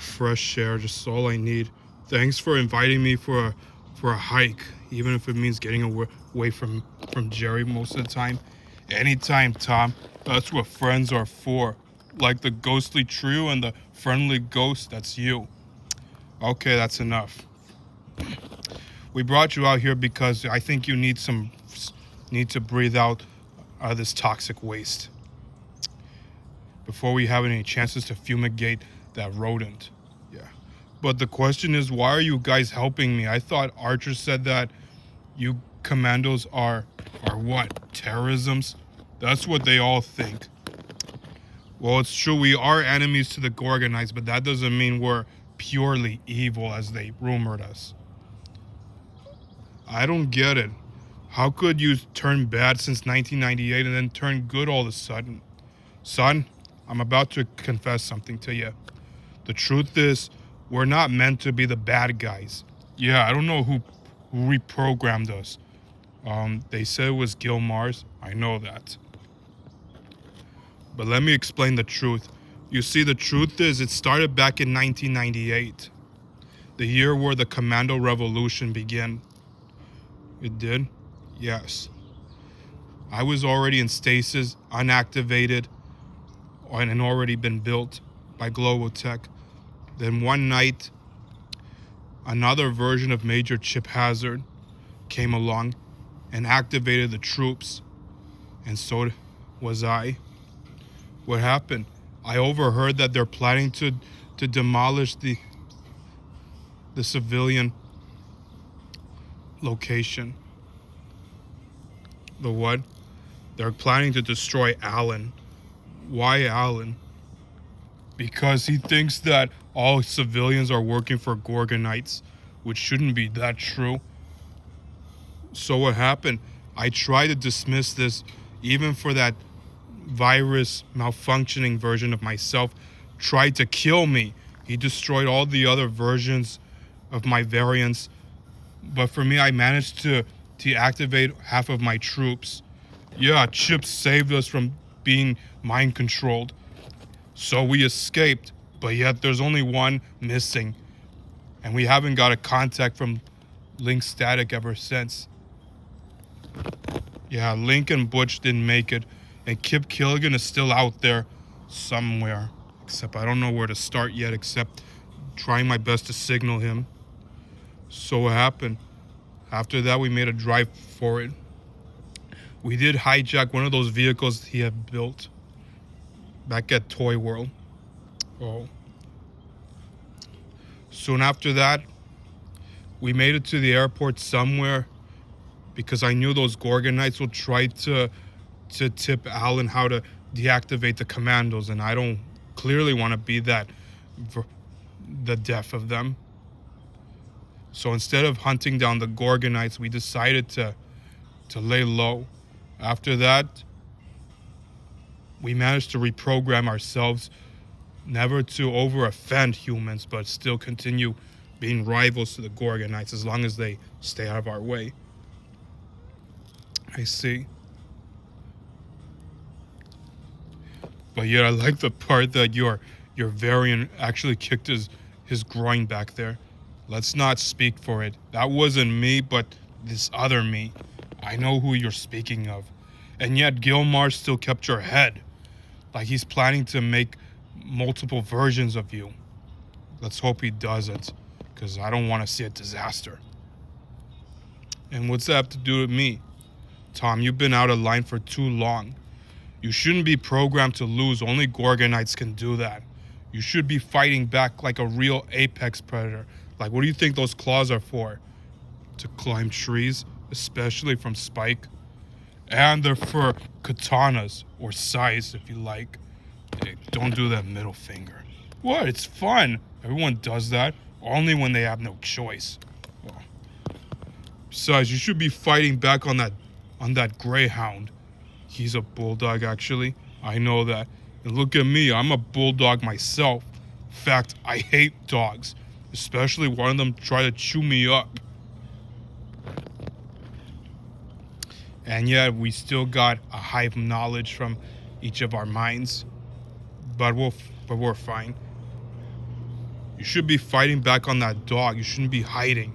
Fresh air, just all I need. Thanks for inviting me for a hike, even if it means getting away from Jerry most of the time. Anytime, Tom. That's what friends are for. Like the ghostly trio and the friendly ghost, that's you. Okay, that's enough. We brought you out here because I think you need to breathe out this toxic waste before we have any chances to fumigate that rodent. Yeah. But the question is, why are you guys helping me? I thought Archer said that you commandos are what? Terrorisms? That's what they all think. Well, it's true we are enemies to the gorgonites, but that doesn't mean we're purely evil as they rumored us. I don't get it. How could you turn bad since 1998 and then turn good all of a sudden? Son, I'm about to confess something to you. The truth is, we're not meant to be the bad guys. Yeah, I don't know who reprogrammed us. They said it was Gil Mars. I know that. But let me explain the truth. You see, the truth is it started back in 1998. The year where the Commando Revolution began. It did? Yes. I was already in stasis, unactivated, and already been built by Global Tech. Then one night, another version of Major Chip Hazard came along and activated the troops, and so was I. What happened? I overheard that they're planning to demolish the civilian location. The what? They're planning to destroy Alan. Why Alan? Because he thinks that all civilians are working for gorgonites, which shouldn't be that true. So what happened? I tried to dismiss this, even for that virus malfunctioning version of myself tried to kill me. He destroyed all the other versions of my variants. But for me, I managed to deactivate half of my troops. Yeah, Chip saved us from being mind controlled. So we escaped, but yet there's only one missing. And we haven't got a contact from Link Static ever since. Yeah, Link and Butch didn't make it. And Kip Killigan is still out there somewhere. Except I don't know where to start yet, except trying my best to signal him. So what happened? After that, we made a drive for it. We did hijack one of those vehicles he had built back at Toy World. Oh. Soon after that, we made it to the airport somewhere because I knew those gorgonites would try to tip Alan how to deactivate the commandos, and I don't clearly want to be the death of them. So instead of hunting down the gorgonites, we decided to lay low. After that, we managed to reprogram ourselves never to over-offend humans, but still continue being rivals to the gorgonites as long as they stay out of our way. I see. But yeah, I like the part that your variant actually kicked his groin back there. Let's not speak for it. That wasn't me, but this other me. I know who you're speaking of. And yet Gilmar still kept your head. Like he's planning to make multiple versions of you. Let's hope he doesn't, because I don't want to see a disaster. And what's that have to do with me? Tom, you've been out of line for too long. You shouldn't be programmed to lose. Only gorgonites can do that. You should be fighting back like a real apex predator. Like, what do you think those claws are for? To climb trees, especially from Spike. And they're for katanas, or sais if you like. Hey, don't do that middle finger. What? It's fun. Everyone does that, only when they have no choice. Well, besides, you should be fighting back on that greyhound. He's a bulldog, actually. I know that. And look at me, I'm a bulldog myself. In fact, I hate dogs, especially one of them try to chew me up. And yet, we still got a hive knowledge from each of our minds. But we're fine. You should be fighting back on that dog. You shouldn't be hiding.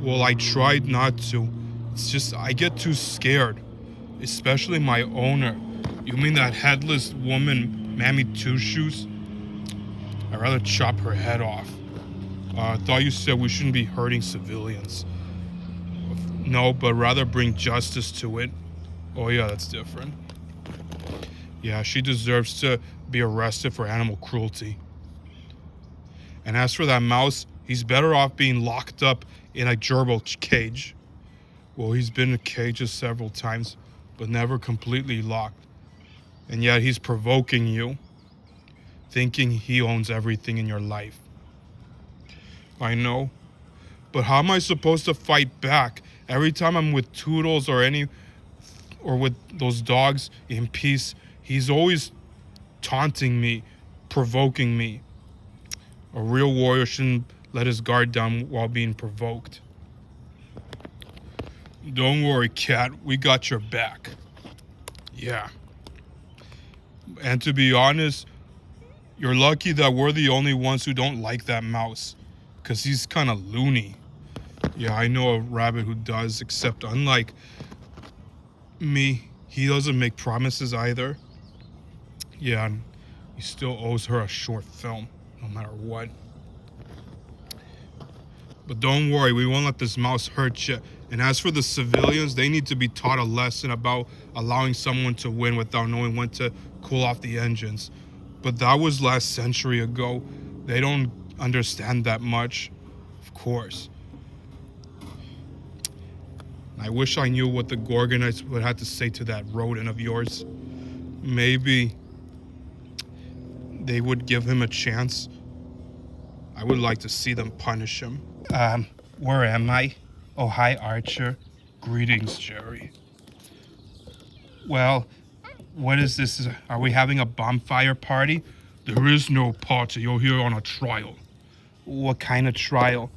Well, I tried not to. It's just I get too scared. Especially my owner. You mean that headless woman, Mammy Two Shoes? I'd rather chop her head off. I thought you said we shouldn't be hurting civilians. No, but rather bring justice to it. Oh yeah, that's different. Yeah, she deserves to be arrested for animal cruelty. And as for that mouse, he's better off being locked up in a gerbil cage. Well, he's been in cages several times, but never completely locked. And yet he's provoking you, thinking he owns everything in your life. I know, but how am I supposed to fight back? Every time I'm with Toodles or with those dogs in peace, he's always taunting me, provoking me. A real warrior shouldn't let his guard down while being provoked. Don't worry, cat. We got your back. Yeah. And to be honest, you're lucky that we're the only ones who don't like that mouse, 'cause he's kind of loony. Yeah, I know a rabbit who does, except unlike me, he doesn't make promises either. Yeah, and he still owes her a short film, no matter what. But don't worry, we won't let this mouse hurt you. And as for the civilians, they need to be taught a lesson about allowing someone to win without knowing when to cool off the engines. But that was last century ago. They don't understand that much, of course. I wish I knew what the gorgonites would have to say to that rodent of yours. Maybe they would give him a chance. I would like to see them punish him. Where am I? Oh, hi, Archer. Greetings, Jerry. Well, what is this? Are we having a bonfire party? There is no party. You're here on a trial. What kind of trial?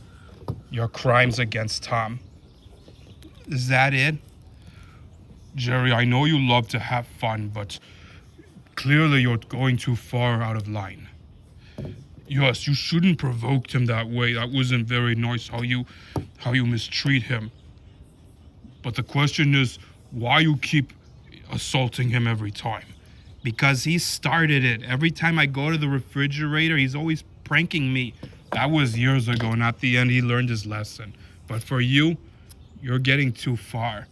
Your crimes against Tom. Is that it? Jerry, I know you love to have fun, but clearly you're going too far out of line. Yes, you shouldn't provoke him that way. That wasn't very nice how you mistreat him. But the question is, why you keep assaulting him every time? Because he started it. Every time I go to the refrigerator, he's always pranking me. That was years ago, and at the end he learned his lesson. But for you, you're getting too far.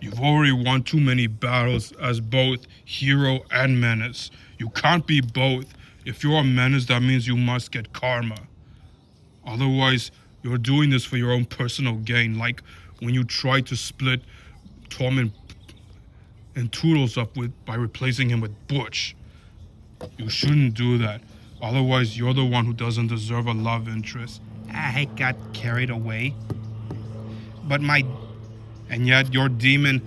You've already won too many battles as both hero and menace. You can't be both. If you're a menace, that means you must get karma. Otherwise, you're doing this for your own personal gain, like when you tried to split Tom and Toodles up by replacing him with Butch. You shouldn't do that. Otherwise, you're the one who doesn't deserve a love interest. I got carried away. And yet your demon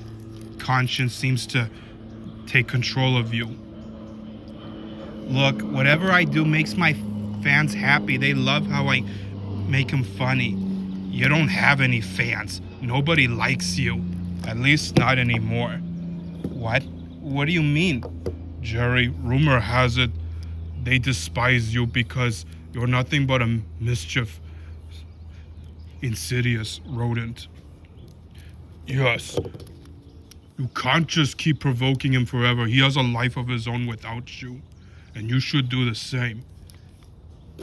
conscience seems to take control of you. Look, whatever I do makes my fans happy. They love how I make them funny. You don't have any fans. Nobody likes you. At least not anymore. What? What do you mean? Jerry, rumor has it they despise you because you're nothing but a mischief, insidious rodent. Yes. You can't just keep provoking him forever. He has a life of his own without you. And you should do the same.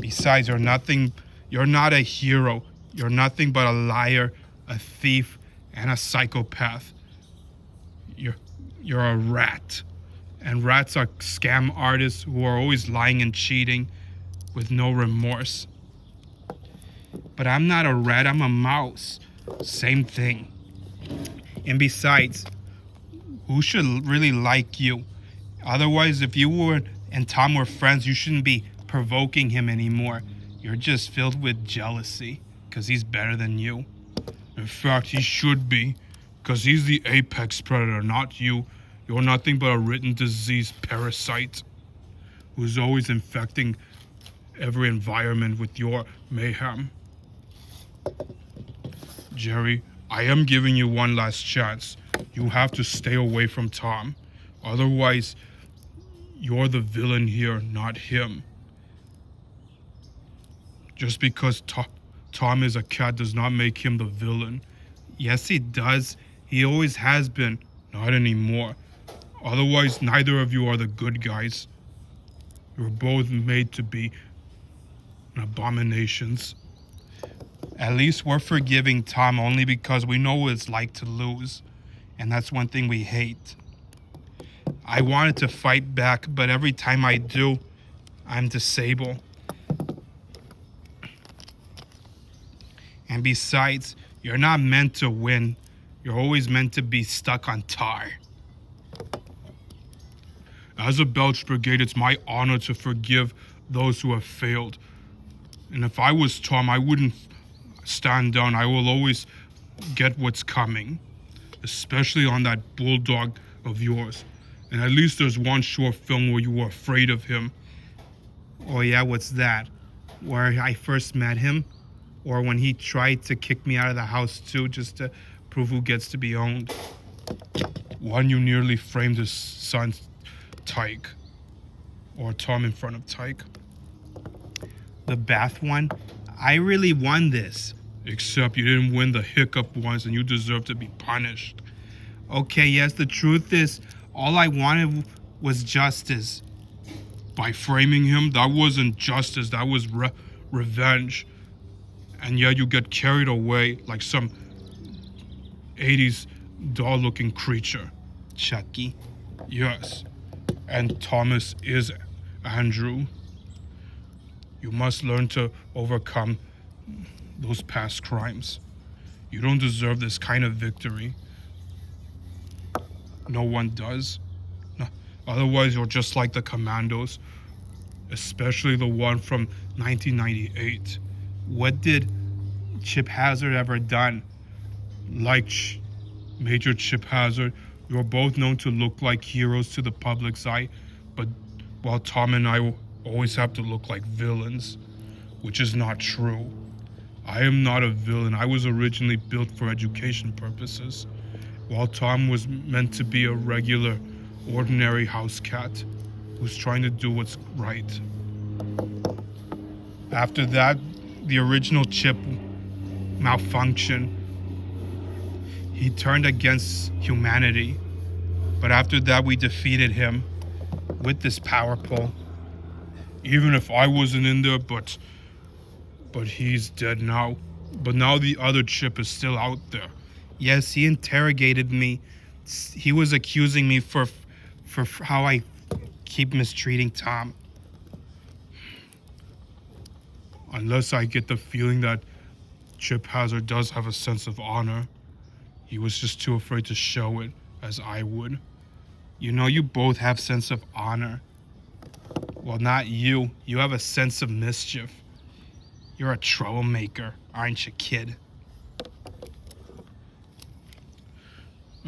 Besides, you're not a hero. You're nothing but a liar, a thief, and a psychopath. You're a rat. And rats are scam artists who are always lying and cheating with no remorse. But I'm not a rat, I'm a mouse. Same thing. And besides, who should really like you? Otherwise, if you and Tom were friends, you shouldn't be provoking him anymore. You're just filled with jealousy, because he's better than you. In fact, he should be, because he's the apex predator, not you. You're nothing but a written disease parasite who's always infecting every environment with your mayhem. Jerry, I am giving you one last chance. You have to stay away from Tom. Otherwise, you're the villain here, not him. Just because Tom is a cat does not make him the villain. Yes, he does. He always has been. Not anymore. Otherwise, neither of you are the good guys. You're both made to be abominations. At least we're forgiving Tom only because we know what it's like to lose. And that's one thing we hate. I wanted to fight back, but every time I do, I'm disabled. And besides, you're not meant to win. You're always meant to be stuck on tar. As a Belch Brigade, it's my honor to forgive those who have failed. And if I was Tom, I wouldn't stand down. I will always get what's coming. Especially on that bulldog of yours. And at least there's one short film where you were afraid of him. Oh yeah, what's that? Where I first met him? Or when he tried to kick me out of the house too, just to prove who gets to be owned? One, you nearly framed his son, Tyke. Or Tom in front of Tyke. The bath one? I really won this. Except you didn't win the hiccup ones and you deserve to be punished. Okay, yes, the truth is, all I wanted was justice. By framing him, that wasn't justice, that was revenge. And yet you get carried away like some 80s doll-looking creature. Chucky? Yes. And Thomas is Andrew. You must learn to overcome those past crimes. You don't deserve this kind of victory. No one does. No. Otherwise, you're just like the commandos, especially the one from 1998. What did Chip Hazard ever done? Like Major Chip Hazard, you're both known to look like heroes to the public's eye, but while Tom and I always have to look like villains, which is not true. I am not a villain. I was originally built for education purposes, while Tom was meant to be a regular, ordinary house cat who's trying to do what's right. After that, the original Chip malfunctioned. He turned against humanity. But after that, we defeated him with this power pole. Even if I wasn't in there, but he's dead now. But now the other Chip is still out there. Yes, he interrogated me. He was accusing me for how I keep mistreating Tom. Unless I get the feeling that Chip Hazard does have a sense of honor. He was just too afraid to show it, as I would. You know, you both have sense of honor. Well, not you. You have a sense of mischief. You're a troublemaker, aren't you, kid?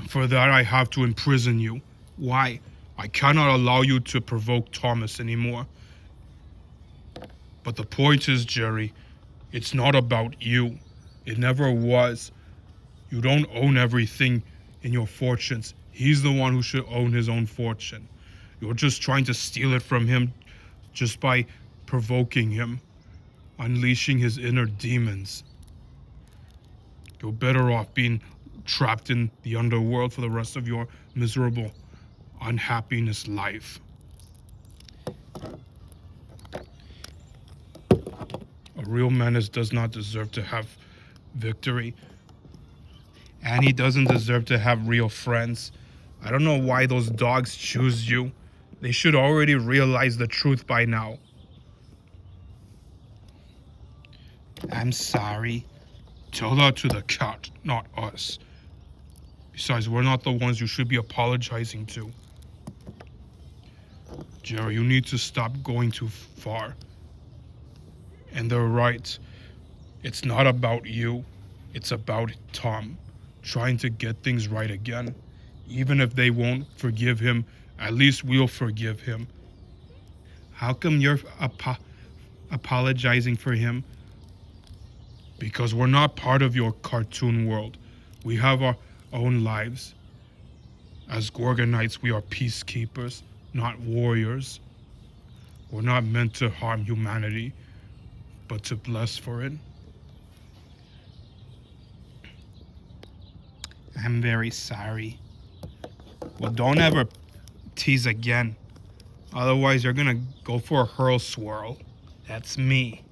For that, I have to imprison you. Why? I cannot allow you to provoke Thomas anymore. But the point is, Jerry, it's not about you. It never was. You don't own everything in your fortunes. He's the one who should own his own fortune. You're just trying to steal it from him just by provoking him, unleashing his inner demons. You're better off being trapped in the underworld for the rest of your miserable unhappiness life. A real menace does not deserve to have victory. And he doesn't deserve to have real friends. I don't know why those dogs choose you. They should already realize the truth by now. I'm sorry. Tell that to the cat, not us. Besides, we're not the ones you should be apologizing to. Jerry, you need to stop going too far. And they're right. It's not about you. It's about Tom. Trying to get things right again. Even if they won't forgive him, at least we'll forgive him. How come you're apologizing for him? Because we're not part of your cartoon world. We have our own lives. As gorgonites, we are peacekeepers, not warriors. We're not meant to harm humanity. but to bless for it. I'm very sorry. Well, don't ever tease again. Otherwise, you're gonna go for a hurl swirl. That's me.